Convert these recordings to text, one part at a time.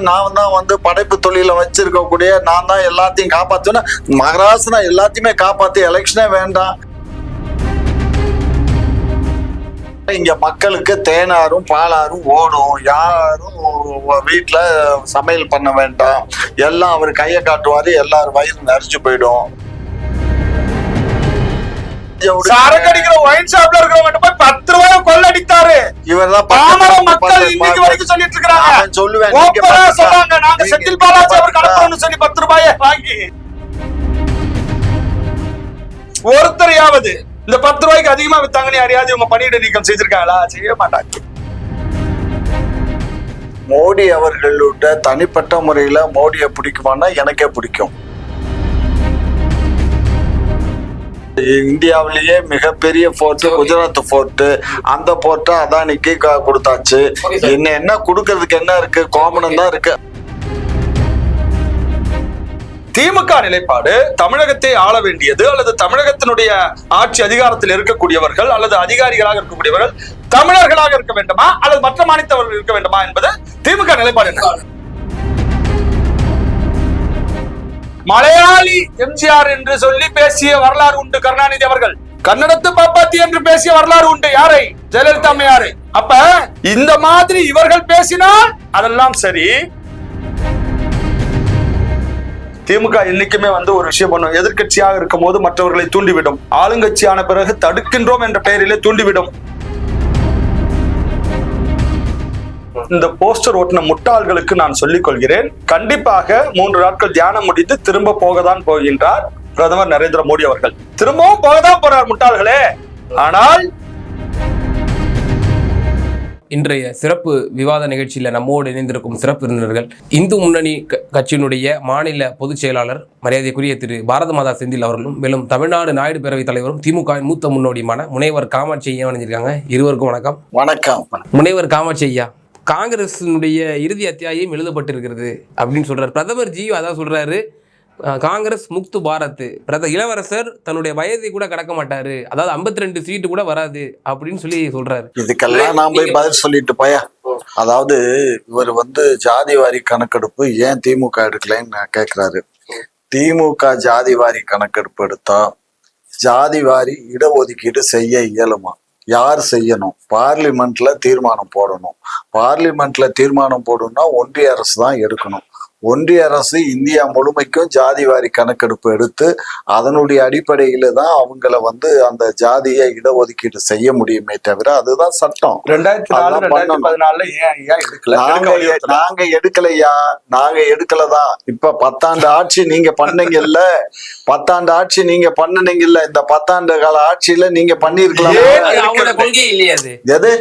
நான் தான் படைப்பு தொழில வச்சிருக்கக்கூடிய நான் தான் எல்லாத்தையும் காப்பாற்றுவேன். மகராசனா எல்லாத்தையுமே காப்பாத்தி எலெக்ஷனே வேண்டாம். இங்க மக்களுக்கு தேனாரும் பாலாரும் ஓடும். யாரும் வீட்டுல சமையல் பண்ண வேண்டாம். எல்லாம் அவர் கையை காட்டுவாரு, எல்லாரும் வயிறு நிறைஞ்சு போயிடும். சரக்கடிக்கிற ஒயின் ஷாப்ல இருக்கிறவங்க போய் 10 ரூபாய் கொள்ளடித்தாரு. இவர்தான் பாமர மக்கள் இன்னைக்கு வரைக்கும் சொல்லிட்டு இருக்காங்க. சொல்லுவேன், சொல்றாங்க நாங்க செந்தில் பாலாஜி அவர் கடப்பறோம்னு சொல்லி 10 ரூபாயை வாங்கி ஒருத்தரையாவது இந்த 10 ரூபாய்க்கு அதிகமா வித்தாங்கன்னு யாரையாவது இவங்க பணியிட நீக்கம் செய்திருக்காங்களா? செய்ய மாட்டாங்க. மோடி அவர்களோட தனிப்பட்ட முறையில மோடியை பிடிக்குமானா எனக்கே பிடிக்கும். இந்தியாவிலேயே மிகப்பெரிய போர்ட் குஜராத் போர்ட். அந்த போர்ட்டை அதானிக்கு கொடுத்தாச்சு. என்ன கொடுக்கறதுக்கு என்ன இருக்கு? காமனம் தான் இருக்கு. திமுக நிலைப்பாடு தமிழகத்தை ஆள வேண்டியது அல்லது தமிழகத்தினுடைய ஆட்சி அதிகாரத்தில் இருக்கக்கூடியவர்கள் அல்லது அதிகாரிகளாக இருக்கக்கூடியவர்கள் தமிழர்களாக இருக்க வேண்டுமா அல்லது மற்ற மாநிலத்தவர்கள் இருக்க வேண்டுமா என்பது திமுக நிலைப்பாடு என்ன? மலையாளி எம்ஜிஆர் என்று சொல்லி பேசிய வரலாறு உண்டு கருணாநிதி அவர்கள். கன்னடத்து பாப்பாத்தி என்று பேசிய வரலாறு உண்டு யாரை? ஜெயலலிதா அம்மையாரை. அப்ப இந்த மாதிரி இவர்கள் பேசினால் அதெல்லாம் சரி. திமுக என்னைக்குமே ஒரு விஷயம் பண்ணும். எதிர்கட்சியாக இருக்கும் போது மற்றவர்களை தூண்டிவிடும். ஆளுங்கட்சியான பிறகு தடுக்கின்றோம் என்ற பெயரிலே தூண்டிவிடும். இந்த போஸ்டர் ஓட்டின முட்டாள்களுக்கு நான் சொல்லிக் கொள்கிறேன், கண்டிப்பாக 3 நாட்கள் தியானம் முடித்து திரும்ப போகத்தான் போகின்றார் பிரதமர் நரேந்திர மோடி அவர்கள். திரும்பவும் போகத்தான் போறார் முட்டாள்களே. ஆனால் இன்றைய சிறப்பு விவாத நிகழ்ச்சியில் நம்மோடு இணைந்திருக்கும் சிறப்பு விருந்தினர்கள் இந்து முன்னணி கட்சியினுடைய மாநில பொதுச் செயலாளர் மரியாதைக்குரிய திரு பாரத மாதா செந்தில் அவர்களும், மேலும் தமிழ்நாடு நாயுடு பேரவைத் தலைவரும் திமுக மூத்த முன்னோடியுமான முனைவர் காமாட்சி ஐயா வணங்கியிருக்காங்க. இருவருக்கும் வணக்கம். வணக்கம். முனைவர் காமாட்சி ஐயா, காங்கிரஸினுடைய இறுதி அத்தியாயம் எழுதப்பட்டிருக்கிறது அப்படின்னு சொல்றாரு பிரதமர் ஜி. அதான் சொல்றாரு, காங்கிரஸ் முக்து பாரத், இளவரசர் தன்னுடைய வயதை கூட கடக்க மாட்டாரு, அதாவது 52 சீட்டு கூட வராது அப்படின்னு சொல்லி சொல்றாரு. இதுக்கெல்லாம் நான் போய் பதில் சொல்லிட்டு போயா. அதாவது இவர் ஜாதிவாரி கணக்கெடுப்பு ஏன் திமுக எடுக்கலன்னு கேட்கிறாரு. திமுக ஜாதிவாரி கணக்கெடுப்பு எடுத்தா ஜாதிவாரி இடஒதுக்கீடு செய்ய இயலுமா? யார் செய்யணும்? பார்லிமெண்ட்ல தீர்மானம் போடணும். பார்லிமெண்ட்ல தீர்மானம் போடணும்னா ஒன்றிய அரசு தான் எடுக்கணும். ஒன்றிய அரசு இந்தியா முழுமைக்கும் ஜாதிவாரி கணக்கெடுப்பு எடுத்து அதனுடைய அடிப்படையில தான் அவங்கள அந்த ஜாதியை இடஒதுக்கீடு செய்ய முடியுமே தவிர அதுதான் சட்டம். 2014 நாங்க எடுக்கலையா? நாங்க எடுக்கலதான். இப்ப 10 ஆண்டு ஆட்சி நீங்க பண்ணீங்கல்ல, 10 ஆண்டு ஆட்சி நீங்க பண்ணுனீங்கல்ல, இந்த 10 ஆண்டு கால ஆட்சியில நீங்க பண்ணிருக்கலாம். எது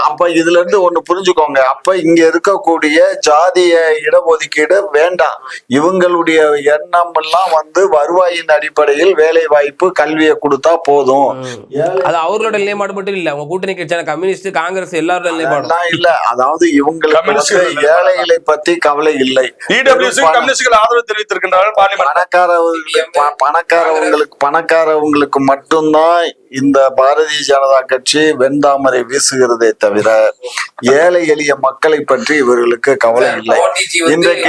அப்ப இதுல இருந்து ஒண்ணு புரிஞ்சுக்கோங்க. அப்ப இங்க இருக்கக்கூடிய ஜாதிய இடஒதுக்கீடு வேண்டாம். இவங்களுடைய எண்ணம் எல்லாம் வருவாயின் அடிப்படையில் வேலை வாய்ப்பு கல்வியை கொடுத்தா போதும். அது அவர்களோட நிலைப்பாடு மட்டும் இல்ல, அவங்க கூட்டணி கட்சியான கம்யூனிஸ்ட் காங்கிரஸ் எல்லாரோட நிலைப்பாடு இல்ல. அதாவது இவங்களுக்கு ஏழைகளை பத்தி கவலை இல்லை. ஆதரவு தெரிவித்திருக்கின்றார்கள். பணக்காரவங்களுக்கு மட்டும்தான் இந்த பாரதிய ஜனதா கட்சி வெண்தாமரை வீசுகிறதே தவிர ஏழை எளிய மக்களை பற்றி இவர்களுக்கு கவலை இல்லை. இன்றைக்கு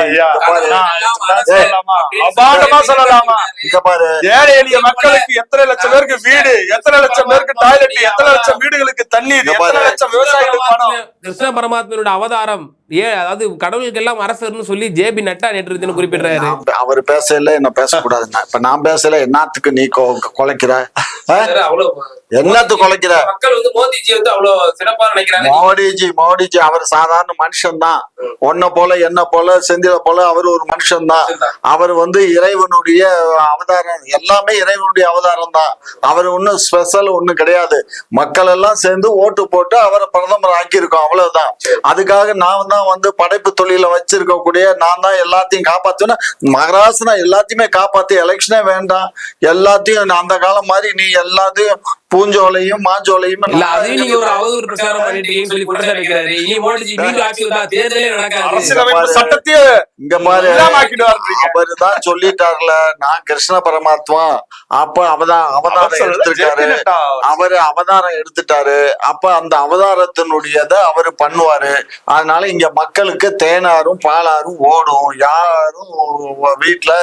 ஏழை எளிய மக்களுக்கு எத்தனை லட்சம் பேருக்கு வீடு, எத்தனை லட்சம் பேருக்கு டாய்லெட், எத்தனை லட்சம் வீடுகளுக்கு தண்ணீர், எத்தனை லட்சம் விவசாயிகளுக்கு பணம். கிருஷ்ண பரமாத்மனோட அவதாரம் அதாவது கடவுளுக்கு எல்லாம் அரசர்னு சொல்லி ஜேபி நட்டா நேற்று குறிப்பிடுறாரு. அவர் பேசல, என்ன பேசக்கூடாதுன்னா இப்ப நான் பேசல, என்னத்துக்கு நீ குலைக்கிற? என்னத்துக்கு குலைக்கிற? மோடிஜி அவர் சாதாரண மனுஷன் தான். ஒன்ன போல என்ன போல செந்தில போல அவர் ஒரு மனுஷன் தான். அவர் இறைவனுடைய அவதாரம், எல்லாமே இறைவனுடைய அவதாரம் தான். அவர் ஒன்னும் ஸ்பெஷல் ஒண்ணும் கிடையாது. மக்கள் எல்லாம் சேர்ந்து ஓட்டு போட்டு அவரை பிரதமர் ஆக்கியிருக்கோம், அவ்வளவுதான். அதுக்காக நான் தான் படைப்பு தொழில வச்சிருக்கக்கூடிய நான் தான் எல்லாத்தையும் காப்பாத்துவேன். மகராசனா எல்லாத்தையுமே காப்பாத்தி எலெக்ஷனே வேண்டாம். எல்லாத்தையும் அந்த காலம் மாதிரி நீ எல்லாத்தையும் பூஞ்சோலையும் மாஞ்சோலையும் இல்ல அதையும் நீங்க ஒரு அவதூறு பிரச்சாரம் பண்ணிட்டீங்கன்னு சொல்லி குற்றச்சாட்டு வைக்கிறாரு. இனி மோடிஜி மீண்டும் ஆட்சி வந்தா தேர்தலே நடக்காது. அரசியலமைப்பு சட்டத்தையே இங்க மாதிரி இல்லாமக்கிடுவாருன்றீங்க. அவருதான் சொல்லிட்டாருல, நான் கிருஷ்ண பரமாத்மா. அப்ப அவதாரம் எடுத்திருக்காரு, அவரு அவதாரம் எடுத்துட்டாரு. அப்ப அந்த அவதாரத்தினுடையத அவரு பண்ணுவாரு. அதனால இங்க மக்களுக்கு தேனாரும் பாலாரும் ஓடும். யாரும் வீட்டுல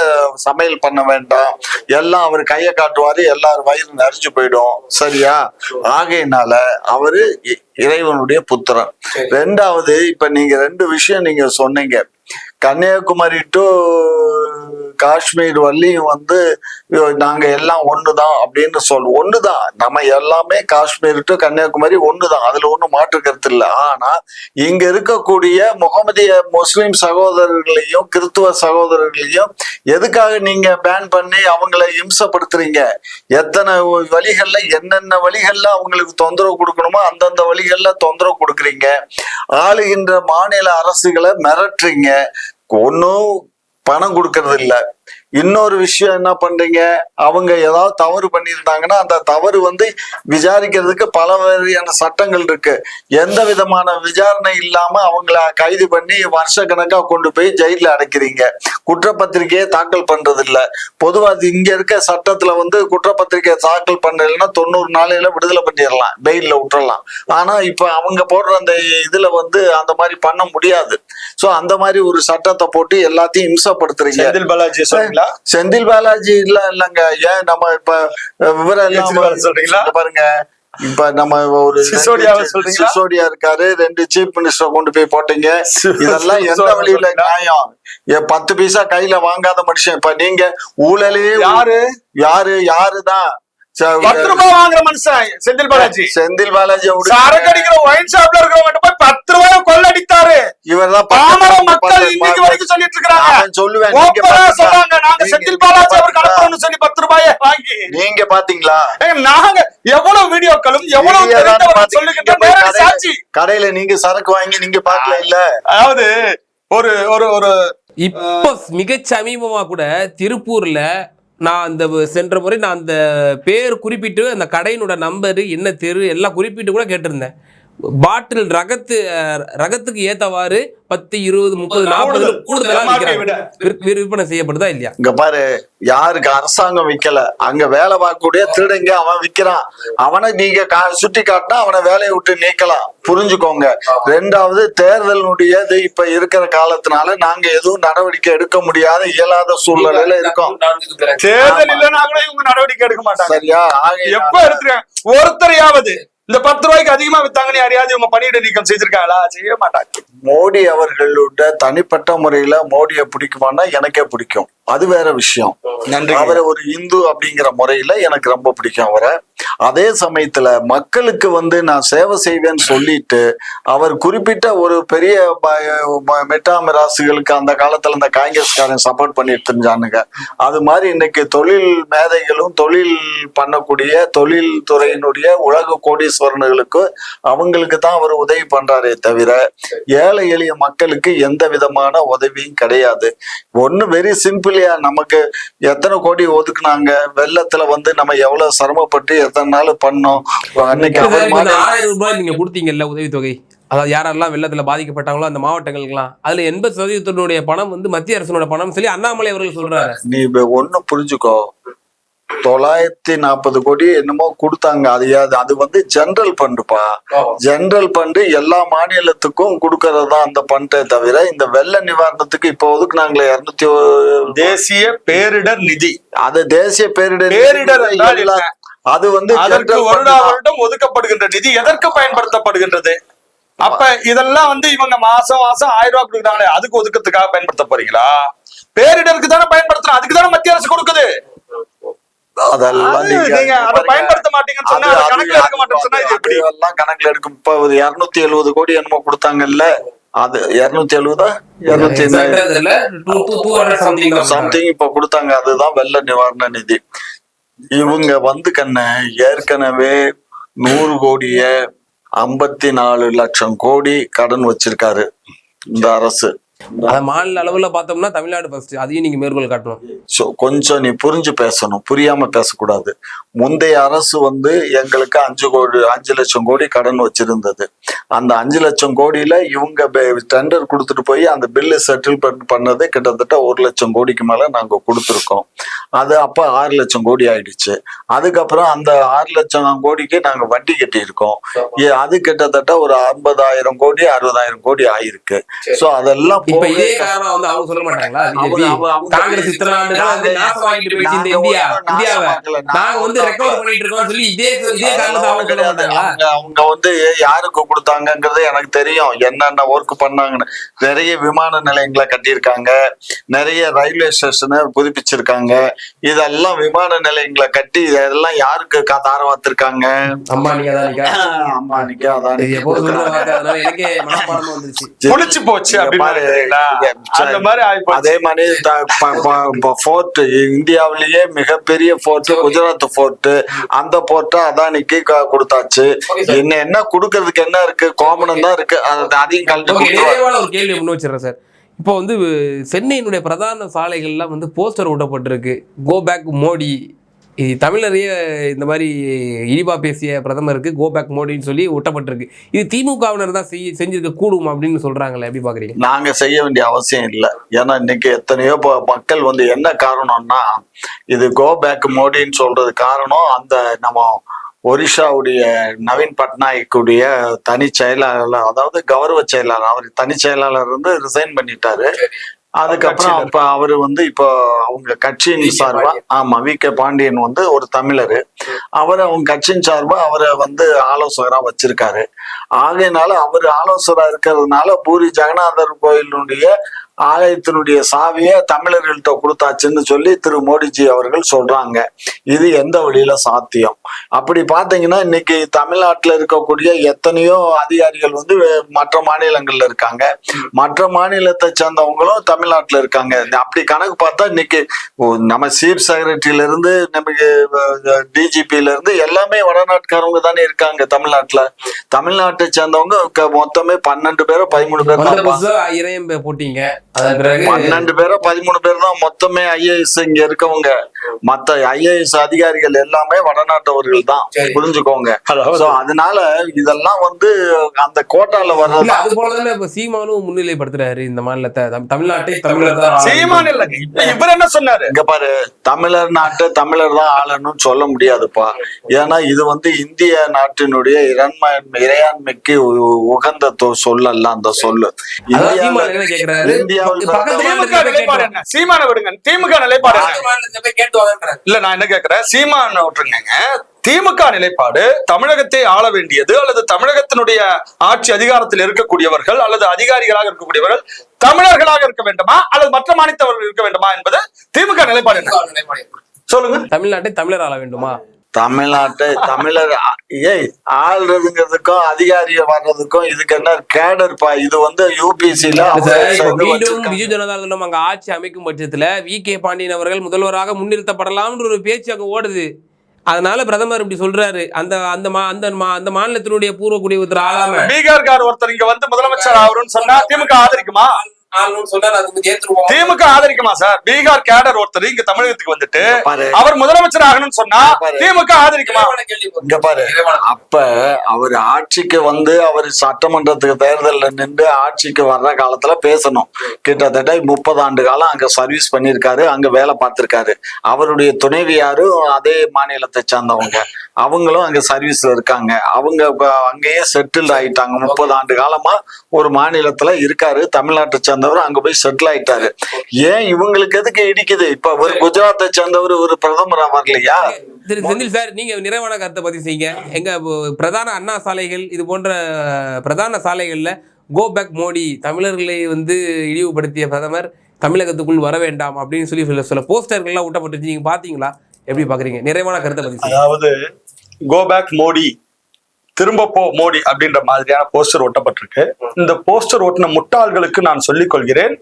சமையல் பண்ண வேண்டாம், எல்லாம் அவரு கையை காட்டுவாரு, எல்லாரும் வயிறு நிறைஞ்சு போயிடும். சரியா? ஆகையினால அவரு இறைவனுடைய புத்திரன். ரெண்டாவது, இப்ப நீங்க 2 விஷயம் நீங்க சொன்னீங்க. கன்னியாகுமரி டு காஷ்மீர் வரலையும் வந்து நாங்க எல்லாம் ஒண்ணுதான் அப்படின்னு ஒண்ணுதான். நம்ம எல்லாமே காஷ்மீர் டு கன்னியாகுமரி ஒண்ணுதான், அதுல ஒண்ணும் மாற்று கருத்து இல்லை. ஆனா இங்க இருக்கக்கூடிய முகமதிய முஸ்லிம் சகோதரர்களையும் கிறிஸ்துவ சகோதரர்களையும் எதுக்காக நீங்க பேன் பண்ணி அவங்களை இம்சப்படுத்துறீங்க? எத்தனை வழிகள்ல என்னென்ன வழிகள்ல அவங்களுக்கு தொந்தரவு கொடுக்கணுமோ அந்தந்த வழிகள்ல தொந்தரவு கொடுக்குறீங்க. ஆளுகின்ற மாநில அரசுகளை மிரட்டுறீங்க. ஒன்னும் பணம் கொடுக்கறது இல்ல. இன்னொரு விஷயம் என்ன பண்றீங்க, அவங்க ஏதாவது தவறு பண்ணியிருந்தாங்கன்னா அந்த தவறு வந்து விசாரிக்கிறதுக்கு பல வகையான சட்டங்கள் இருக்கு. எந்த விதமான விசாரணை இல்லாம அவங்கள கைது பண்ணி வருஷ கணக்கா கொண்டு போய் ஜெயில அடைக்கிறீங்க. குற்றப்பத்திரிகையை தாக்கல் பண்றது இல்ல. பொதுவா இங்க இருக்க சட்டத்துல வந்து குற்றப்பத்திரிகையை தாக்கல் பண்ணலைன்னா 90 நாளையில விடுதலை பண்ணிடலாம், பெயில்ல விட்டுறலாம். ஆனா இப்ப அவங்க போடுற அந்த இதுல வந்து அந்த மாதிரி பண்ண முடியாது. சோ அந்த மாதிரி ஒரு சட்டத்தை போட்டு எல்லாத்தையும் இம்சப்படுத்துறீங்க. செந்தில் பாலாஜி இல்லங்க. ஏன் நம்ம இப்ப விவரம் எல்லாம் சொல்றீங்களா? பாருங்க, இப்ப நம்ம ஒரு சிசோடியா இருக்காரு, 2 சீஃப் மினிஸ்டர் கொண்டு போய் போட்டீங்க. இதெல்லாம் எந்த வழியில நியாயம்? 10 பைசா கையில வாங்காத மனுஷன். இப்ப நீங்க ஊழலே யாருதான் 10 ரூபாய் வாங்குற மனுஷன் செந்தில் பாலாஜி. செந்தில் பாலாஜி சரக்கு அடிக்கிற ஒயின் ஷாப்ல இருக்கிறவங்க போய் 10 ரூபாய் கொள்ளடித்தாரு. இவர்தான் பாமர மக்கள் இன்னைக்கு வரைக்கும் சொல்லிட்டு இருக்காங்க. சொல்லுவேன், சொல்றாங்க நாங்க செந்தில் பாலாஜி அவருக்கு அனுப்பணும்னு சொல்லி 10 ரூபாயை வாங்கி. நீங்க பாத்தீங்களா? நாங்க எவ்வளவு வீடியோக்களும் எவ்வளவு தெரிந்தவர்கள் சொல்லுகின்ற சாட்சி. கடையில நீங்க சரக்கு வாங்கி நீங்க பாக்கல இல்ல? அதாவது ஒரு ஒரு ஒரு இப்ப மிக சமீபமா கூட திருப்பூர்ல நான் அந்த சென்ற முறை நான் அந்த பேர் குறிப்பிட்டு அந்த கடையினோட நம்பரு என்ன தெரு எல்லாம் குறிப்பிட்டு கூட கேட்டிருந்தேன். பாட்டில் ரகத்துக்கு ஏத்தவாறு 10, 20, 30, 40 கூடுதலா விற்பனை செய்யப்படுதா இல்லையா? இங்க பாரு, யாருக்கு அரசாங்கம் விக்கல, அங்க வேலை பார்க்கக்கூடிய திருடங்க அவன் விக்கிறான். அவனை நீங்க சுட்டி காட்டினா அவனை வேலையை விட்டு நீக்கலாம். புரிஞ்சுக்கோங்க. ரெண்டாவது, தேர்தலுடைய இப்ப இருக்கிற காலத்தினால நாங்க எதுவும் நடவடிக்கை எடுக்க முடியாத இயலாத சூழ்நிலையில இருக்கோம். தேர்தல் இல்லைன்னா கூட இவங்க நடவடிக்கை எடுக்க மாட்டாங்க. சரியா? எப்ப எடுத்துருக்காங்க? ஒருத்தரையாவது இந்த 10 ரூபாய்க்கு அதிகமா வித்தாங்கன்னு யாரையாவது இவங்க பணியிட நீக்கம் செய்திருக்காங்களா? செய்ய மாட்டாங்க. மோடி அவர்களோட தனிப்பட்ட முறையில மோடியை பிடிக்குமானா எனக்கே பிடிக்கும், அது வேற விஷயம். அவரை ஒரு இந்து அப்படிங்கிற முறையில எனக்கு ரொம்ப பிடிக்கும் அவரை. அதே சமயத்துல மக்களுக்கு வந்து நான் சேவை செய்வேன்னு சொல்லிட்டு அவர் குறிப்பிட்ட ஒரு பெரிய மெட்டாமிராசுகளுக்கு அந்த காலத்துல இந்த காங்கிரஸ்காரன் சப்போர்ட் பண்ணிட்டு இருந்தானுங்க. அது மாதிரி இன்னைக்கு தொழில் மேதைகளும் தொழில் பண்ணக்கூடிய தொழில் துறையினுடைய உலக கோடீஸ்வரனுகளுக்கு அவங்களுக்கு தான் அவர் உதவி பண்றாரே தவிர ஏழை எளிய மக்களுக்கு எந்த விதமான உதவியும் கிடையாது. ஒண்ணு வெரி சிம்பிளியா, நமக்கு எத்தனை கோடி ஒதுக்குனாங்க வெள்ளத்துல வந்து நம்ம எவ்வளவு சிரமப்பட்டு எத்தனை நாள் பண்ணோம். அன்னைக்கு 1000 ரூபாய் நீங்க கொடுத்தீங்கல்ல உதவித்தொகை, அதாவது யாரெல்லாம் வெள்ளத்துல பாதிக்கப்பட்டாங்களோ அந்த மாவட்டங்களுக்குலாம், அதுல 80% பணம் வந்து மத்திய அரசனோட பணம் சொல்லி அண்ணாமலை அவர்கள் சொல்றாரு. நீ ஒண்ணு புரிஞ்சுக்கோ, 940 கோடி என்னமோ கொடுத்தாங்க. அது வந்து ஜெனரல் பண்டுப்பா. ஜெனரல் பண்டு எல்லா மாநிலத்துக்கும் கொடுக்கறதுதான் அந்த பண்டே தவிர இந்த வெள்ள நிவாரணத்துக்கு இப்ப ஒதுக்குனாங்களே 200 தேசிய பேரிடர் நிதி. அது தேசிய பேரிடர் அது வந்து அதற்கு வருடம் ஒதுக்கப்படுகின்ற நிதி எதற்கு பயன்படுத்தப்படுகின்றது? அப்ப இதெல்லாம் வந்து இவங்க மாசம் 1000 ரூபாய் கொடுக்குறாங்களே, அதுக்கு ஒதுக்கத்துக்காக பயன்படுத்த போறீங்களா? பேரிடருக்கு தானே பயன்படுத்தணும், அதுக்கு தானே மத்திய அரசு கொடுக்குது. அதெல்லாம் பயன்படுத்த மாட்டீங்கன்னு சொன்னா கணக்குல எடுக்க மாட்டேன்னு சொன்னா இது எப்படி? எல்லாம் கணக்குல எடுக்கும். இப்ப 270 கோடி என்னமோ கொடுத்தாங்கல்ல, அது 270 சம்திங் இப்ப கொடுத்தாங்க. அதுதான் வெள்ள நிவாரண நிதி. இவங்க வந்து ஏற்கனவே 100 கோடிய 54 லட்சம் கோடி கடன் வச்சிருக்காரு இந்த அரசு. அத மாநில அளவுல பார்த்தோம்னா தமிழ்நாடு ஃபர்ஸ்ட், அதையும் நீங்க மேற்கோள் காட்டணும். கொஞ்சம் நீ புரிஞ்சு பேசணும், புரியாம பேசக்கூடாது. முந்தைய அரசு வந்து எங்களுக்கு 5 லட்சம் கோடி கடன் வச்சிருந்தது. அந்த 5 லட்சம் கோடியில இவங்க டெண்டர் கொடுத்துட்டு போய் அந்த பில்லு செட்டில் பண்ணது கிட்டத்தட்ட 1 லட்சம் கோடிக்கு மேல நாங்க கொடுத்துருக்கோம். அது அப்ப 6 லட்சம் கோடி ஆயிடுச்சு. அதுக்கப்புறம் அந்த 6 லட்சம் கோடிக்கு நாங்க வட்டி கட்டி இருக்கோம். அது கிட்டத்தட்ட ஒரு 50,000 கோடி 60,000 கோடி ஆயிருக்கு. சோ அதெல்லாம் இப்ப இதே காரணம் வந்து அவங்க சொல்ல மாட்டாங்களா? காங்கிரஸ் இத்தனை ஆண்டுகளா வந்து நாசமாக்கிட்டு போயிடுச்சு இந்த இந்தியாவை, நாங்க வந்து ரெக்கவர் பண்ணிட்டு இருக்கோம் சொல்லி இதே காரணத்தை அவங்க சொல்ல மாட்டாங்களா? அவங்க வந்து யாருக்கு கொடுத்தாங்கங்கிறது எனக்கு தெரியும், என்னென்ன ஒர்க் பண்ணாங்கன்னு. நிறைய விமான நிலையங்களை கட்டியிருக்காங்க, நிறைய ரயில்வே ஸ்டேஷனை புதுப்பிச்சிருக்காங்க. இதெல்லாம் விமான நிலையங்களை கட்டி இதெல்லாம் யாருக்கு தாரம் வாத்திருக்காங்க? அம்பானிக்கு அதான் புடிச்சு போச்சு. அதே மாதிரி போர்ட், இந்தியாவிலேயே மிகப்பெரிய போர்ட் குஜராத் போர்ட், அந்த போர்ட்டை அதானிக்கு கொடுத்தாச்சு. என்ன கொடுக்கறதுக்கு என்ன இருக்கு? கோமனம் தான் இருக்கு, அதையும் கழட்டி. ஒரு கேள்வி முன் வச்சிடறேன் சார். இப்போ வந்து சென்னையினுடைய பிரதான சாலைகள்லாம் வந்து போஸ்டர் ஒட்டப்பட்டிருக்கு, கோ பேக் மோடி. தமிழரையே இந்த மாதிரி இழிவா பேசிய பிரதமருக்கு கோ பேக் மோடின்னு சொல்லி ஒட்டப்பட்டிருக்கு. இது திமுகவினர் தான் செஞ்சிருக்க கூடும் அப்படின்னு சொல்றாங்களே, எப்படி பாக்குறீங்க? நாங்க செய்ய வேண்டிய அவசியம் இல்லை. ஏன்னா இன்னைக்கு எத்தனையோ மக்கள் வந்து என்ன காரணம்னா, இது கோ பேக் மோடின்னு சொல்றது காரணம் அந்த நம்ம ஒரிஷாவுடைய நவீன் பட்நாயக்குடைய தனி செயலாளர், அதாவது கௌரவ செயலாளர், அவர் தனி செயலாளர் வந்து ரிசைன் பண்ணிட்டாரு. அதுக்கப்புறம் இப்ப அவரு வந்து இப்போ அவங்க கட்சியின் சார்பா, ஆமா, வி.கே. பாண்டியன் வந்து ஒரு தமிழரு, அவரை அவங்க கட்சியின் சார்பா அவரை வந்து ஆலோசகரா வச்சிருக்காரு. ஆகையினால அவர் ஆலோசகரா இருக்கிறதுனால பூரி ஜெகநாதர் கோயிலுடைய ஆலயத்தினுடைய சாவியை தமிழர்கள்ட்ட கொடுத்தாச்சுன்னு சொல்லி திரு மோடிஜி அவர்கள் சொல்றாங்க. இது எந்த வழியில சாத்தியம்? அப்படி பாத்தீங்கன்னா இன்னைக்கு தமிழ்நாட்டுல இருக்கக்கூடிய எத்தனையோ அதிகாரிகள் வந்து மற்ற மாநிலங்கள்ல இருக்காங்க, மற்ற மாநிலத்தை சேர்ந்தவங்களும் தமிழ்நாட்டுல இருக்காங்க. அப்படி கணக்கு பார்த்தா இன்னைக்கு நம்ம சீஃப் செக்ரட்டரியில இருந்து நமக்கு டிஜிபில இருந்து எல்லாமே வடநாட்டுக்காரவங்க தானே இருக்காங்க தமிழ்நாட்டுல. தமிழ்நாட்டை சேர்ந்தவங்க மொத்தமே 12 பேரோ 13 பேர் போட்டீங்க. 12 பேரோ 13 பேர் தான் மொத்தமே IAS இங்க இருக்கவங்க. மத்த IAS அதிகாரிகள் எல்லாமே வடநாட்டவர்கள் தான், புரிஞ்சுக்கோங்க. அதனால இதெல்லாம் வந்து அந்த கோட்டால வர்றது. அது போலதானே இப்ப சீமானும் முன்னிலைப்படுத்துறாரு இந்த மாநிலத்தை, தமிழ்நாட்டை. சீமான் இல்லைங்க, இவர் என்ன சொன்னாரு? இங்க பாரு, தமிழர் நாட்டை தமிழர் தான் ஆளணும்னு சொல்ல முடியாதுப்பா. ஏன்னா இது வந்து இந்திய நாட்டினுடைய இறையாண்மைக்கு உகந்த சொல்லல அந்த சொல்லு. திமுக நிலைப்பாடு என்ன? சீமான விடுங்க, திமுக நிலைப்பாடு இல்ல. நான் என்ன கேக்குறேன், சீமான விட்டுருங்க. திமுக நிலைப்பாடு தமிழகத்தை ஆள வேண்டியது அல்லது தமிழகத்தினுடைய ஆட்சி அதிகாரத்தில் இருக்கக்கூடியவர்கள் அல்லது அதிகாரிகளாக இருக்கக்கூடியவர்கள் தமிழர்களாக இருக்க வேண்டுமா அல்லது மற்ற மாநிலத்தவர்கள் இருக்க வேண்டுமா என்பது திமுக நிலைப்பாடு என்ன? சொல்லுங்க. தமிழ்நாட்டை தமிழர் ஆள வேண்டுமா? தமிழ்நாட்டை தமிழர் ஆள்றதுங்கிறதுக்கும் அதிகாரிய வர்றதுக்கும் இதுக்கு என்ன கேடர்பா? இது வந்து யூபிசில மீண்டும் பிஜு ஜனதா தளம் அங்க ஆட்சி அமைக்கும் பட்சத்துல வி.கே. பாண்டியன் அவர்கள் முதல்வராக முன்னிறுத்தப்படலாம் ஒரு பேச்சு அங்க ஓடுது. அதனால பிரதமர் இப்படி சொல்றாரு. அந்த மாநிலத்தினுடைய பூர்வ குடியுரிமை ஆளாம பீகார்கார் ஒருத்தர் இங்க வந்து முதலமைச்சர் ஆவரும்னு சொன்னா திமுக ஆதரிக்குமா? திமுக ஆதரிக்குமா சார்? பீகார் கேடர் ஒருத்தர் இங்க தமிழகத்துக்கு வந்துட்டு அவர் முதலமைச்சர் ஆகணும்னு சொன்னா திமுக ஆதரிக்குமா? இங்க பாரு, அப்ப அவர் ஆட்சிக்கு வந்து அவர் சட்டமன்றத்துக்கு தேர்தல்ல நின்று ஆட்சிக்கு வர்ற காலத்துல பேசணும். கிட்டத்தட்ட 30 ஆண்டு காலம் அங்க சர்வீஸ் பண்ணிருக்காரு, அங்க வேலை பார்த்திருக்காரு. அவருடைய துணைவியாரும் அதே மாநிலத்தை சேர்ந்தவங்க, அவங்களும் அங்க சர்வீஸ்ல இருக்காங்க. அவங்க அங்கேயே செட்டில் ஆயிட்டாங்க. 30 ஆண்டு காலமா ஒரு மாநிலத்துல இருக்காரு, தமிழ்நாட்டை சேர்ந்தவர் அங்க போய் செட்டில் ஆயிட்டாரு. ஏன் இவங்களுக்கு எதுக்கு இடிக்குது? இப்ப ஒரு குஜராத்தை சேர்ந்தவர் ஒரு பிரதமரா வரலையா? செந்தில் சார், நீங்க நிறைவான கருத்தை பதிவு செய்யுங்க. எங்க பிரதான அண்ணா சாலைகள் இது போன்ற பிரதான சாலைகள்ல கோ பேக் மோடி, தமிழர்களை வந்து இழிவுபடுத்திய பிரதமர் தமிழகத்துக்குள் வர வேண்டாம் அப்படின்னு சொல்லி சில போஸ்டர்கள்லாம் ஊட்டப்பட்டு நீங்க பாத்தீங்களா? எப்படி பாக்குறீங்க? நிறைவான கருத்தை பதிவு செய்யுங்க. அதாவது கோ பேக் மோடி, திரும்ப போ மோடி அப்படின்ற மாதிரியான போஸ்டர் ஒட்டப்பட்டிருக்கு. இந்த போஸ்டர் ஒட்டின முட்டாள்களுக்கு நான் சொல்லிக் கொள்கிறேன்,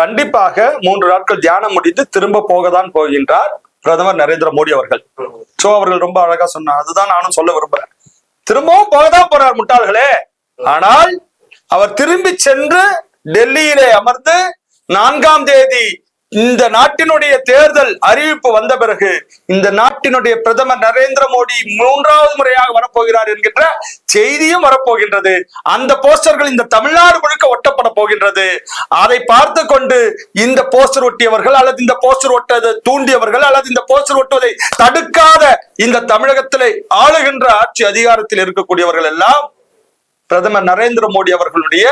கண்டிப்பாக 3 நாட்கள் தியானம் முடிந்து திரும்ப போகத்தான் போகின்றார் பிரதமர் நரேந்திர மோடி அவர்கள். சோ அவர்கள் ரொம்ப அழகா சொன்னார், அதுதான் நானும் சொல்ல விரும்புறேன். திரும்பவும் போகதான் போறார் முட்டாள்களே. ஆனால் அவர் திரும்பி சென்று டெல்லியிலே அமர்ந்து 4ஆம் தேதி இந்த நாட்டினுடைய தேர்தல் அறிவிப்பு வந்த பிறகு இந்த நாட்டினுடைய பிரதமர் நரேந்திர மோடி 3வது முறையாக வரப்போகிறார் என்கின்ற செய்தியும் வரப்போகின்றது. அந்த போஸ்டர்கள் இந்த தமிழ்நாடு முழுக்க ஒட்டப்பட போகின்றது. அதை பார்த்து கொண்டு இந்த போஸ்டர் ஒட்டியவர்கள் அல்லது இந்த போஸ்டர் ஒட்டதை தூண்டியவர்கள் அல்லது இந்த போஸ்டர் ஒட்டுவதை தடுக்காத இந்த தமிழகத்திலே ஆளுகின்ற ஆட்சி அதிகாரத்தில் இருக்கக்கூடியவர்கள் எல்லாம் பிரதமர் நரேந்திர மோடி அவர்களுடைய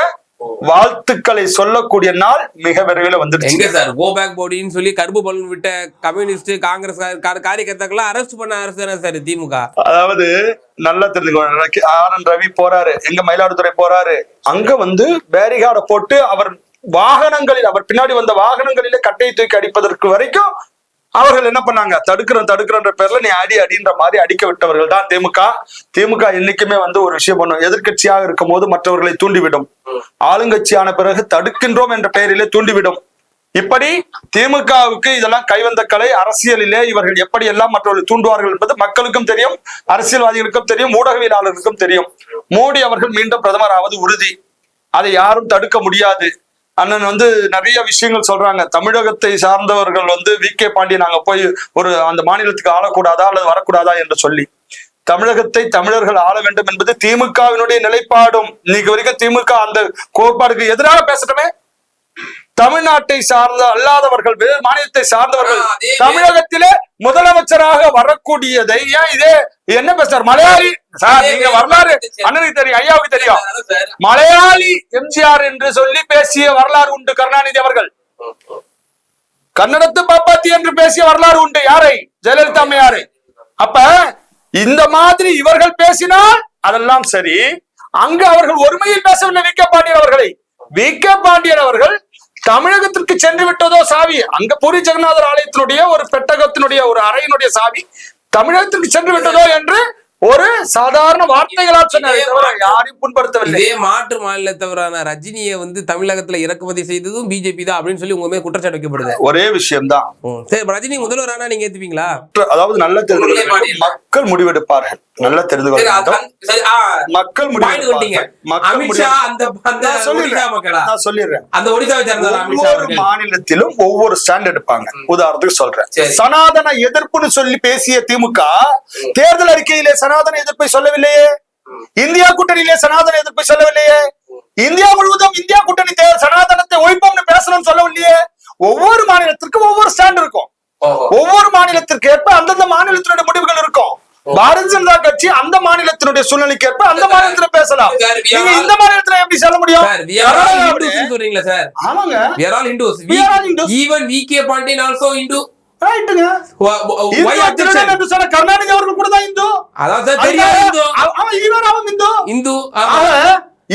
வாழ்த்துக்களை சொல்லக்கூடிய நாள் மிக விரைவில் வந்துடுச்சு. எங்க சார் கோ பேக் போடின்னு சொல்லி கருப்பு பலூன் விட்ட கம்யூனிஸ்ட் காங்கிரஸ் காரியகர்த்தாக்கெல்லாம் அரெஸ்ட் பண்ண அரசு தானே சார் திமுக. அதாவது நல்லா தெரிஞ்சுக்கணும், RN ரவி போறாரு, எங்க மயிலாடுதுறை போறாரு, அங்க வந்து பேரிகார்டை போட்டு அவர் வாகனங்களில் அவர் பின்னாடி வந்த வாகனங்களிலே கட்டையை தூக்கி அடிப்பதற்கு வரைக்கும் அவர்கள் என்ன பண்ணாங்க, தடுக்கிறன்ற பேர்ல நீ அடின்ற மாதிரி அடிக்க விட்டவர்கள் தான் திமுக என்னைக்குமே வந்து ஒரு விஷயம் பண்ணும், எதிர்கட்சியாக இருக்கும் போது மற்றவர்களை தூண்டிவிடும், ஆளுங்கட்சியான பிறகு தடுக்கின்றோம் என்ற பெயரிலே தூண்டிவிடும். இப்படி திமுகவுக்கு இதெல்லாம் கைவந்த கலை. அரசியலிலே இவர்கள் எப்படி எல்லாம் மற்றவர்களை தூண்டுவார்கள் என்பது மக்களுக்கும் தெரியும், அரசியல்வாதிகளுக்கும் தெரியும், ஊடகவியலாளர்களுக்கும் தெரியும். மோடி அவர்கள் மீண்டும் பிரதமர் ஆவது உறுதி, அதை யாரும் தடுக்க முடியாது. அண்ணன் வந்து நிறைய விஷயங்கள் சொல்றாங்க. தமிழகத்தை சார்ந்தவர்கள் வந்து VK பாண்டியன் நாங்க போய் ஒரு அந்த மாநிலத்துக்கு ஆளக்கூடாதா அல்லது வரக்கூடாதா என்று சொல்லி, தமிழகத்தை தமிழர்கள் ஆள வேண்டும் என்பது திமுகவினுடைய நிலைப்பாடும். இன்னைக்கு வரைக்கும் திமுக அந்த கோட்பாடுக்கு எதிராக பேசட்டுமே. தமிழ்நாட்டை சார்ந்த அல்லாதவர்கள், வேறு மாநிலத்தை சார்ந்தவர்கள் தமிழகத்திலே முதலமைச்சராக வரக்கூடியதை ஏன் இதே என்ன பேசுறாரு மலையாளி சார், நீங்க வரலாறு அண்ணனுக்கு தெரியும், ஐயாவுக்கு தெரியும், மலையாளி MGR என்று சொல்லி பேசிய வரலாறு உண்டு கருணாநிதி அவர்கள். கன்னடத்து பாப்பாத்தி என்று பேசிய வரலாறு உண்டு யாரை, ஜெயலலிதா அம்மையாரை. அப்ப இந்த மாதிரி இவர்கள் பேசினால் அதெல்லாம் சரி, அங்கு அவர்கள் ஒருமையில் பேசவில்லை. VK பாண்டியன் அவர்களை, VK பாண்டியன் அவர்கள் தமிழகத்திற்கு சென்று விட்டதோ சாவி, அங்க பூரி ஜெகநாதர் ஆலயத்தினுடைய ஒரு பெட்டகத்தினுடைய ஒரு அறையினுடைய சாவி தமிழகத்திற்கு சென்று விட்டதோ என்று ஒரு சாதாரண வார்த்தைகளால் சொன்னார், யாரையும் புண்படுத்தவில்லை. இதே மாற்று மாநிலத்தவரான ரஜினியை வந்து தமிழகத்துல இறக்குமதி செய்ததும் பிஜேபி தான் அப்படின்னு சொல்லி உங்க மேல குற்றச்சாட்டு வைக்கப்படுது. ஒரே விஷயம் தான். சரி, ரஜினி முதல்வரானா நீங்க ஏத்துப்பீங்களா? அதாவது நல்ல தெரிந்து மக்கள் முடிவெடுப்பார்கள், நல்ல தெரிந்து மக்கள் மாநிலத்திலும் ஒவ்வொரு ஸ்டாண்ட் எடுப்பாங்க. உதாரணத்துக்கு சொல்றேன், சனாதன எதிர்ப்புன்னு சொல்லி பேசிய திமுக தேர்தல் அறிக்கையிலே சனாதன எதிர்ப்பை சொல்லவில்லையே, இந்தியா கூட்டணியிலே சனாதன எதிர்ப்பை சொல்லவில்லையே, இந்தியா முழுவதும் இந்தியா கூட்டணி சனாதனத்தை ஒழிப்போம்னு பேசணும்னு சொல்லவில்லையே. ஒவ்வொரு மாநிலத்திற்கும் ஒவ்வொரு ஸ்டாண்ட் இருக்கும், ஒவ்வொரு மாநிலத்திற்கு ஏற்ப அந்தந்த மாநிலத்தினுடைய முடிவுகள் இருக்கும். பாரதிய ஜனதா கட்சி அந்த மாநிலத்தினுடைய சூழ்நிலைக்கு ஏற்ப அந்த மாநிலத்துல பேசலாம். நீங்க இந்த மாநிலத்துல எப்படி சொல்ல முடியும்? சொல்றீங்களா சார்? ஆமாங்க, we are all Hindus. Even VK Pandian also Hindu. ரைட்டுங்க. கருணாநிதி அவர்கள் கூட தான் இந்து. இந்து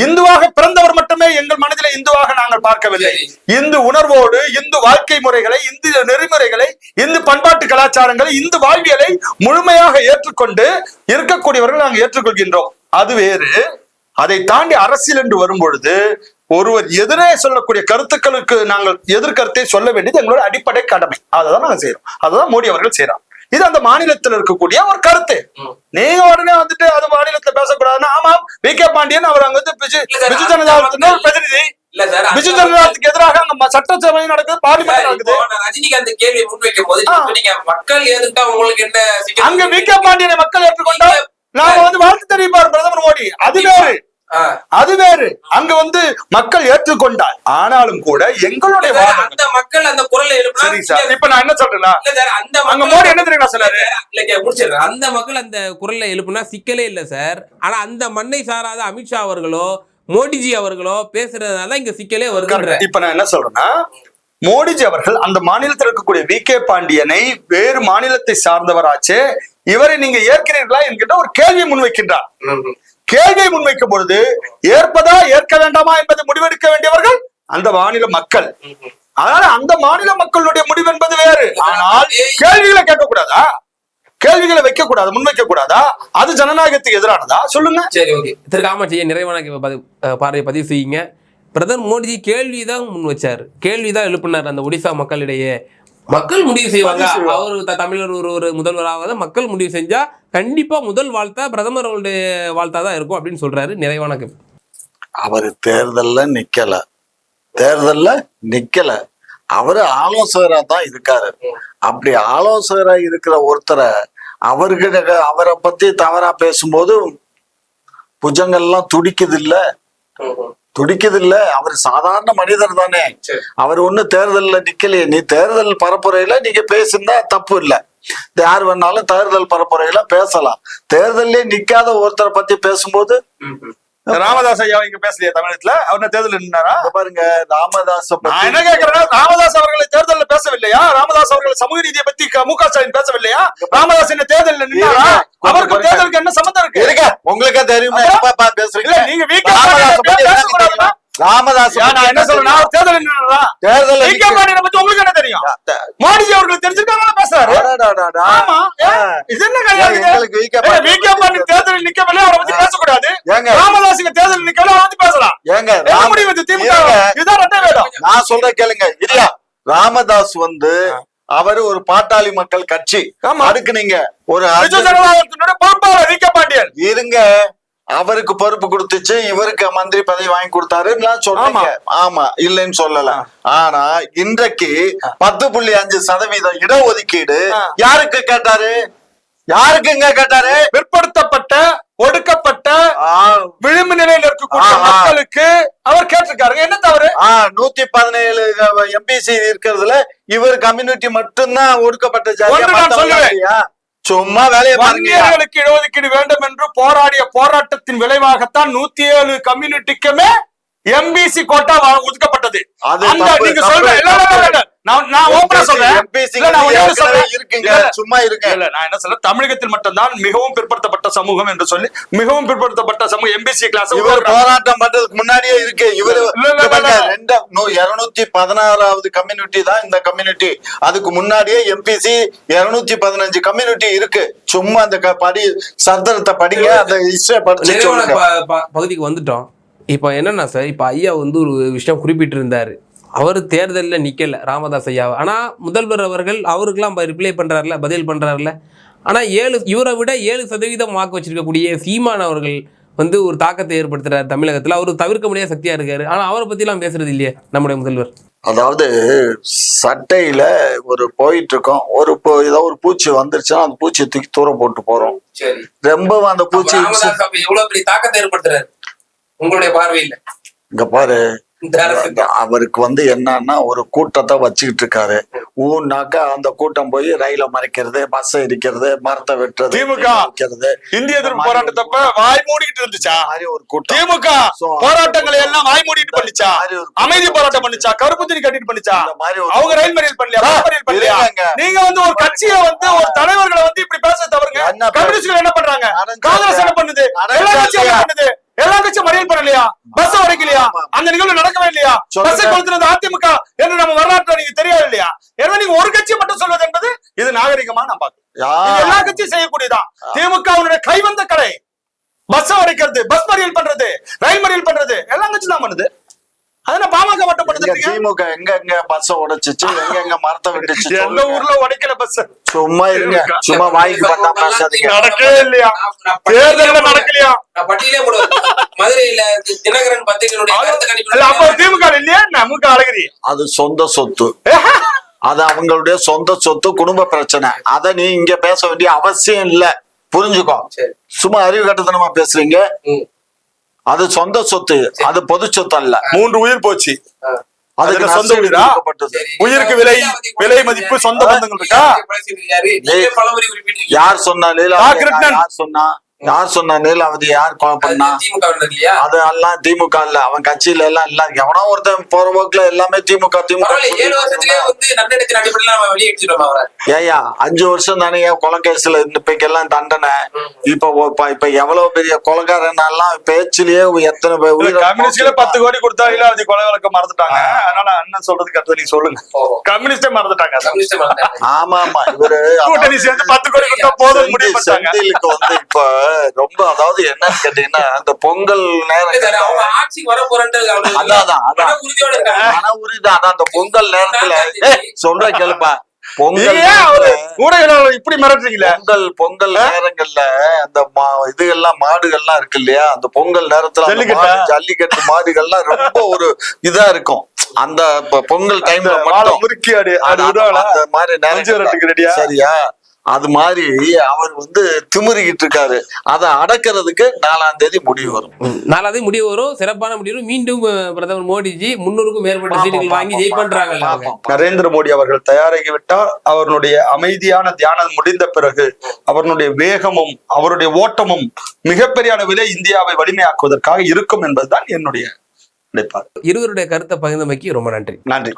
இந்துவாக பிறந்தவர் மட்டுமே எங்கள் மனதிலே இந்துவாக நாங்கள் பார்க்கவில்லை. இந்து உணர்வோடு, இந்து வாழ்க்கை முறைகளை, இந்து நெறிமுறைகளை, இந்து பண்பாட்டு கலாச்சாரங்களை, இந்து வாழ்வியலை முழுமையாக ஏற்றுக்கொண்டு இருக்கக்கூடியவர்கள் நாங்கள் ஏற்றுக்கொள்கின்றோம். அது வேறு. அதை தாண்டி அரசியல் என்று வரும் பொழுது ஒருவர் எதிரே சொல்லக்கூடிய கருத்துக்களுக்கு நாங்கள் எதிர்கருத்தை சொல்ல வேண்டியது எங்களோட அடிப்படை கடமை. அதான் நாங்க செய்யறோம், அதுதான் மோடி அவர்கள் செய்யறாங்க. இது அந்த மாநிலத்தில் இருக்கக்கூடிய ஒரு கருத்து. நீங்க உடனே வந்துட்டு அது மாநிலத்துல பேசக்கூடாதுன்னா, ஆமாம் VK பாண்டியன் அவர் அங்க வந்து பிஜு ஜனதாதளத்தின் ஒரு பிரதிநிதி. பிஜு ஜனதாதளத்துக்கு எதிராக அங்க சட்டசபை நடக்குது, பார்லிமெண்ட் நடக்குது. ரஜினிகாந்த் கேள்வி முன்வைக்கும் போது மக்கள் ஏத்துக்கிட்டா உங்களுக்கு என்ன, அங்க VK பாண்டியனை மக்கள் ஏற்றுக்கொண்டால் நாம வந்து வாழ்த்து தெரிவிப்பார் பிரதமர் மோடி. அது வேறு, அது வேறு. அங்க வந்து மக்கள் ஏற்றுக்கொண்டார். ஆனாலும் கூட எங்களுடைய அந்த மக்கள் அந்த குரலை எழுப்பினா, இப்ப நான் என்ன சொல்றேன்னா, அங்க மோடி என்ன தெரியுமா சொன்னாரு, அந்த மக்கள் அந்த குரலை எழுப்புனா சிக்கலே இல்ல சார். ஆனா அந்த மண்ணை சாராத அமித்ஷா அவர்களோ மோடிஜி அவர்களோ பேசுறதுனால இங்க சிக்கலே வருது. இப்ப நான் என்ன சொல்றேன்னா, மோடிஜி அவர்கள் அந்த மாநிலத்தில் இருக்கக்கூடிய VK பாண்டியனை வேறு மாநிலத்தை சார்ந்தவராச்சே, இவரை நீங்க ஏற்கிறீர்களா என்கிட்ட ஒரு கேள்வியை முன்வைக்கின்றார். கேள்வியை முன்வைக்கும் பொழுது ஏற்பதா ஏற்க வேண்டாமா என்பதை முடிவெடுக்க வேண்டியவர்கள் அந்த மாநில மக்கள். அதனால அந்த மாநில மக்களுடைய முடிவு என்பது வேறு. ஆனால் கேள்விகளை கேட்கக்கூடாதா, கேள்விகளை வைக்க கூடாது, முன்வைக்க கூடாதா? அது ஜனநாயகத்துக்கு எதிரானதா? சொல்லுங்க. சரி, ஓகே. திரு காமாட்சி, நிறைவான பார்வையை பதிவு செய்யுங்க. பிரதமர் மோடிஜி கேள்விதான் முன் வச்சாரு, கேள்விதான் எழுப்பினார் அந்த ஒடிசா மக்களிடையே. மக்கள் முடிவு செய்வாங்க, அவர் தமிழர் ஒரு முதல்வராக மக்கள் முடிவு செஞ்சா கண்டிப்பா முதல் வாழ்த்தா பிரதமருடைய வாழ்த்தா தான் இருக்கும் அப்படின்னு சொல்றாரு. நிறைவான அவர் தேர்தல்ல நிக்கல, தேர்தல்ல நிக்கல. அவரு ஆலோசகரா தான் இருக்காரு. அப்படி ஆலோசகரா இருக்கிற ஒருத்தரை அவரை பத்தி தவறா பேசும்போது புஜங்கள்லாம் துடிக்குது இல்ல. அவர் சாதாரண மனிதர் தானே. அவர் ஒண்ணு தேர்தல்ல நிக்கலையே. நீ தேர்தல் பரப்புரையில நீங்க பேசுனா தப்பு இல்ல. யார் வேணாலும் தேர்தல் பரப்புரையில பேசலாம். தேர்தலே நிக்காத ஒருத்தரை பத்தி பேசும்போது ராமதாஸ் ஐயா இங்க பேசலையா தமிழகத்துல? அவர் தேர்தல் நின்னாரா? பாருங்க, ராமதாஸ் என்ன கேக்குறேன், ராமதாஸ் அவர்களை தேர்தலில் பேசவில்லையா? ராமதாஸ் அவர்கள் சமூக நீதியை பத்தி மு.க. ஸ்டாலின் பேசவில்லையா? ராமதாஸ் என்ன தேர்தலில் நின்னாரா? அவருக்கு தேர்தலுக்கு என்ன சம்பந்தம் இருக்கு? உங்களுக்கே தெரியும். பேசுறீங்க நீங்க ராமதாஸ் என்ன சொல்றேன், தேர்தல் பத்தி உங்களுக்கு என்ன தெரியும்? மோடிஜி அவர்களுக்கு தெரிஞ்சிருக்காங்க பேசுறாரு. ஆமா, இது என்ன தேர்தலில் நிக்கவில்லை அவரை பத்தி பேசக்கூடாது. ராமதாஸுக்கு தேர்தலில் நிக்கவில்லை அவரை பத்தி பேசலாம். இதுதான் ரெட்டை வேடம். நான் சொல்றேன் கேளுங்க. இல்லையா, ராமதாஸ் அவரு ஒரு பாட்டாளி மக்கள் கட்சி அதுக்கு நீங்க ஒரு பொறுப்பாளர் வி.கே. பாண்டியன் இருங்க. அவருக்கு பொறுப்பு கொடுத்துச்சு, இவருக்கு மந்திரி பதவி வாங்கி கொடுத்தாருன்னு சொல்றீங்க. ஆமா, இல்லைன்னு சொல்லல. ஆனா இன்றைக்கு 10.5% இடஒதுக்கீடு யாருக்கு கேட்டாரு? யாருக்குங்க கேட்டாரு? பிற்படுத்தப்பட்ட ஒடுக்கப்பட்ட விளிம்பு நிலையில் இருக்கக்கூடிய மக்களுக்கு அவர் கேட்டிருக்காரு. என்ன தவறு? 117 எம்பிசி இருக்கிறதுல இவர் கம்யூனிட்டி மட்டும்தான் ஒடுக்கப்பட்ட ஜாதியா? சும்மா வேலையை வன்னியர்களுக்கு இடஒதுக்கீடு வேண்டும் என்று போராடிய போராட்டத்தின் விளைவாகத்தான் 107 கம்யூனிட்டிக்குமே எம்பிசி கோட்டா ஒதுக்கப்பட்டது. நீங்க சொல்ற சும்மா இருக்கு. நான் என்ன சொல்ல, தமிழகத்தில் மட்டும்தான் மிகவும் பிற்படுத்தப்பட்ட சமூகம் என்று சொல்லி மிகவும் பிற்படுத்தப்பட்ட சமூகம் எம்பிசி கிளாஸ் போராட்டம் பண்றதுக்கு முன்னாடியே இருக்கு. இவரு 216வது கம்யூனிட்டி தான் இந்த கம்யூனிட்டி. அதுக்கு முன்னாடியே எம்பிசி 215 கம்யூனிட்டி இருக்கு. சும்மா அந்த படி சர்தரத்தை படிங்க, அந்த ஹிஸ்டரி படிச்சு பகுதிக்கு வந்துட்டோம். இப்ப என்னன்னா சார், இப்ப ஐயா ஒரு விஷயம் குறிப்பிட்டு இருந்தாரு. அவர் தேர்தலில் நிக்கல ராமதாஸ் ஐயா. ஆனா முதல்வர் அவர்கள் அவருக்கெல்லாம் ரிப்ளை பண்றாருல, பதில் பண்றாருல. ஆனா இவரை விட 7% வாக்கு வச்சிருக்கக்கூடிய சீமான் அவர்கள் ஒரு தாக்கத்தை ஏற்படுத்துறாரு தமிழகத்துல. அவரு தவிர்க்க முடியாத சக்தியா இருக்காரு. ஆனா அவரை பத்தி எல்லாம் பேசுறது இல்லையே நம்முடைய முதல்வர். அதாவது சட்டையில போயிட்டு இருக்கோம், ஏதோ ஒரு பூச்சி வந்துருச்சுன்னா அந்த பூச்சியை தூக்கி தூரம் போட்டு போறோம். ரொம்ப அந்த பூச்சி எவ்வளவு பெரிய தாக்கத்தை ஏற்படுத்துறாரு உங்களுடைய பார்வையில? இங்க பாரு, அவருக்கு என்னன்னா ஒரு கூட்டத்தை வச்சுக்கிட்டு இருக்காரு. ஊன்னாக்கா அந்த கூட்டம் போய் ரயில மறைக்கிறது, பஸ் இடிக்கிறது, மரத்தை வெட்டுறது, திமுக இந்திய எதிர்ப்பு போராட்டத்தப்ப வாய் மூடிக்கிட்டு இருந்துச்சா ஒரு கூட்டம்? திமுக போராட்டங்களை எல்லாம் வாய் மூடிட்டு பண்ணிச்சா? அமைதி போராட்டம் பண்ணிச்சா? கருப்பு துணி கட்டிட்டு பண்ணிச்சா? அவங்க ரயில் மறியல் பண்ணலையா? நீங்க ஒரு கட்சியை ஒரு தலைவர்களை இப்படி பேச தவறுங்க. கம்யூனிஸ்ட்கள் என்ன பண்றாங்க? காங்கிரஸ் என்ன பண்ணுது? எல்லா கட்சியும் என்ன பண்ணுது? எல்லா கட்சியும் மறியல் பண்ணலையா? பஸ் உடைக்கலையா? அந்த நிகழ்வு நடக்கவே இல்லையா? பஸ்ஸை கொளுத்துறது அதிமுக என்று நம்ம வரலாற்று நீங்க தெரியாது இல்லையா? எனவே நீங்க ஒரு கட்சி மட்டும் சொல்வது என்பது இது நாகரிகமா நான் பாக்குறேன். எல்லா கட்சியும் செய்யக்கூடியதான். திமுக கைவந்த கலை. பஸ் உடைக்கிறது, பஸ் மறியல் பண்றது, ரயில் மறியல் பண்றது எல்லா கட்சியும் தான் பண்ணுது. அதனால பாமக மட்டும் பண்ணுது. திமுக எங்க பஸ் உடைச்சிச்சு, எங்க மரத்தை வெட்டுச்சு? எந்த ஊர்ல உடைக்கல பஸ். சும்மா இருங்க, சும்மா வாய்க்கு பண்ணா பேசாதீங்க. நடக்கவே இல்லையா? தேர்தல்ல நடக்கலையா? பட்டியலே மதுரையில தினகரன் பத்திரிகையுடைய கருத்து கணிப்பு. அப்ப திமுக இல்லையா? நமக்கு அழகிரி அது சொந்த சொத்து. அது அவங்களுடைய சொந்த சொத்து, குடும்ப பிரச்சனை. அத நீ இங்க பேச வேண்டிய அவசியம் இல்ல. புரிஞ்சுக்கோ. சும்மா அறிவு கட்டத்தனமா பேசுறீங்க. அது சொந்த சொத்து, அது பொது சொத்து அல்ல. 3 உயிர் போச்சு. அதுக்கு சொந்த உயிரா? உயிருக்கு விலை மதிப்பு சொந்த பந்தங்கள் இருக்கா? யார் சொன்னா? யார் சொன்னா லீலாவதி? யார் கொலை பண்ணா? அது எல்லாம் திமுக இல்ல, அவன் கட்சியில எல்லாம் இல்ல. எவனோ ஒருத்தன் போற போக்குல எல்லாமே திமுக. ஏயா 5 வருஷம் தானே கொலை கேஸ்ல இப்பெல்லாம் தண்டனை. இப்ப எவ்வளவு பெரிய கொலைகாரன் எல்லாம் பேச்சிலேயே எத்தனை பேர் 10 கோடி கொடுத்தா லீலாவதி கொலை வழக்க மறந்துட்டாங்க. அதனால அண்ணன் சொல்றது கருத்து நீங்க சொல்லுங்க. கம்யூனிஸ்டே மறந்துட்டாங்க. ஆமா ஆமா, இவரு கூட்டணி சேர்ந்து 10 கோடி கொடுத்தா போதும் முடிவு பண்ணாங்க. இப்ப ரொம்ப அதாவது என்னன்னு கேட்டீங்கன்னா, அந்த பொங்கல் நேரத்துல அந்த பொங்கல் நேரத்துல சொல்ற கேளுப்பா, இப்படி மிரட்டுறீங்களா? பொங்கல் நேரங்கள்ல அந்த இதுகள்லாம் மாடுகள்லாம் இருக்கு இல்லையா? அந்த பொங்கல் நேரத்துல ஜல்லிக்கட்டு மாடுகள்லாம் ரொம்ப ஒரு இதா இருக்கும். அந்த பொங்கல் டைம்ல வாழை மட்டும் முறுக்கி அது விடுவாளா? அந்த மாதிரி நெஞ்சு வரட்டுக்கு நேரம் ரெடியா? சரியா? அது மாதிரி அவர் வந்து திமிரிக்கிட்டு இருக்காரு. அதை அடக்கிறதுக்கு 4ஆம் தேதி முடிவு வரும். 4ஆம் தேதி முடிவு வரும். சிறப்பான முடிவு. மீண்டும் பிரதமர் மோடிஜி 300க்கும் மேற்பட்ட சீட்டுகள் வாங்கி ஜெயிப்பன்றாங்க. நரேந்திர மோடி அவர்கள் தயாராகிவிட்டால் அவருடைய அமைதியான தியானம் முடிந்த பிறகு அவருடைய வேகமும் அவருடைய ஓட்டமும் மிகப்பெரிய அளவிலே இந்தியாவை வலிமையாக்குவதற்காக இருக்கும் என்பதுதான் என்னுடைய நினைப்பாடு. இருவருடைய கருத்தை பகிர்ந்தமைக்கு ரொம்ப நன்றி. நன்றி.